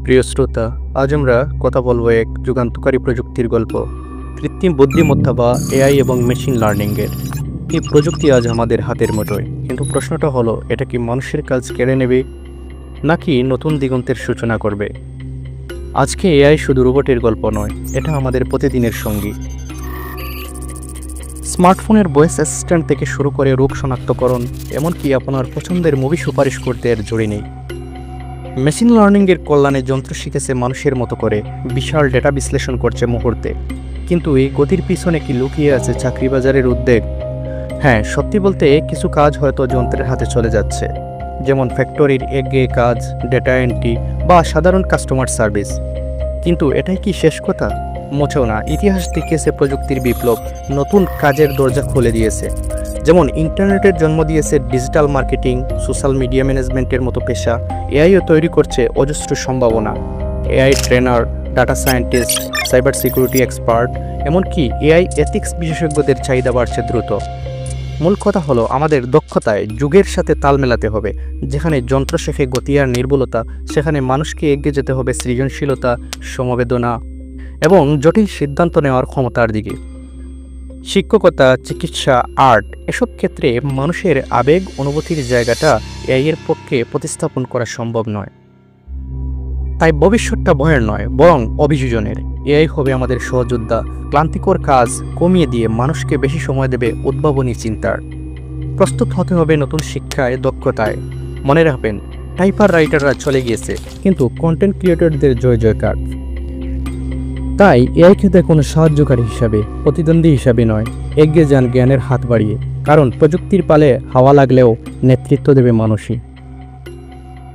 প্রিয় শ্রোতা, আজ আমরা কথা বলবো এক যুগান্তকারী প্রযুক্তির গল্প, কৃত্রিম বুদ্ধিমত্তা বা এআই এবং মেশিন লার্নিংয়ের। এই প্রযুক্তি আজ আমাদের হাতের মুঠোয়, কিন্তু প্রশ্নটা হলো, এটা কি মানুষের কাজ কেড়ে নেবে নাকি নতুন দিগন্তের সূচনা করবে? আজকে এআই শুধু রোবটের গল্প নয়, এটা আমাদের প্রতিদিনের সঙ্গী। স্মার্টফোনের ভয়েস অ্যাসিস্ট্যান্ট থেকে শুরু করে রোগ শনাক্তকরণ, এমনকি আপনার পছন্দের মুভি সুপারিশ করতে এর জড়ি নেই। মেশিন লার্নিংয়ের কল্যাণে যন্ত্র শিখেছে মানুষের মতো করে, বিশাল ডেটা বিশ্লেষণ করছে মুহূর্তে। কিন্তু এই গতির পিছনে কি লুকিয়ে আছে চাকরি বাজারের উদ্বেগ? হ্যাঁ, সত্যি বলতে কিছু কাজ হয়তো যন্ত্রের হাতে চলে যাচ্ছে, যেমন ফ্যাক্টরির একঘেয়ে কাজ, ডেটা এন্ট্রি বা সাধারণ কাস্টমার সার্ভিস। কিন্তু এটাই কি শেষ কথা? মোটেও না। ইতিহাস দেখিয়েছে প্রযুক্তির বিপ্লব নতুন কাজের দরজা খুলে দিয়েছে। যেমন ইন্টারনেটের জন্ম দিয়েছে ডিজিটাল মার্কেটিং, সোশ্যাল মিডিয়া ম্যানেজমেন্টের মতো পেশা। এআইও তৈরি করছে অজস্র সম্ভাবনা। AI trainer, data scientist, cyber security expert, এমনকি এআই এথিক্স বিশেষজ্ঞদের চাহিদা বাড়ছে দ্রুত। মূল কথা হলো, আমাদের দক্ষতায় যুগের সাথে তাল মেলাতে হবে। যেখানে যন্ত্র শেখে গতি আর নির্ভুলতা, সেখানে মানুষকে এগিয়ে যেতে হবে সৃজনশীলতা, সমবেদনা এবং জটিল সিদ্ধান্ত নেওয়ার ক্ষমতার দিকে। শিক্ষকতা, চিকিৎসা, আর্ট, এসব ক্ষেত্রে মানুষের আবেগ অনুভূতির জায়গাটা এআইয়ের পক্ষে প্রতিস্থাপন করা সম্ভব নয়। তাই ভবিষ্যৎটা ভয়ের নয়, বরং অভিযোজনের। এআই হবে আমাদের সহযোদ্ধা, ক্লান্তিকর কাজ কমিয়ে দিয়ে মানুষকে বেশি সময় দেবে উদ্ভাবনী চিন্তার। প্রস্তুত হতে হবে নতুন শিক্ষায়, দক্ষতায়। মনে রাখবেন, টাইপার রাইটাররা চলে গিয়েছে, কিন্তু কন্টেন্ট ক্রিয়েটরদের জয় জয়কার। তাই এআইকে দেখুন সাহায্যকারী হিসাবে, প্রতিদ্বন্দ্বী হিসাবে নয়। এগিয়ে যান জ্ঞানের হাত বাড়িয়ে, কারণ প্রযুক্তির পালে হাওয়া লাগলেও নেতৃত্ব দেবে মানুষই।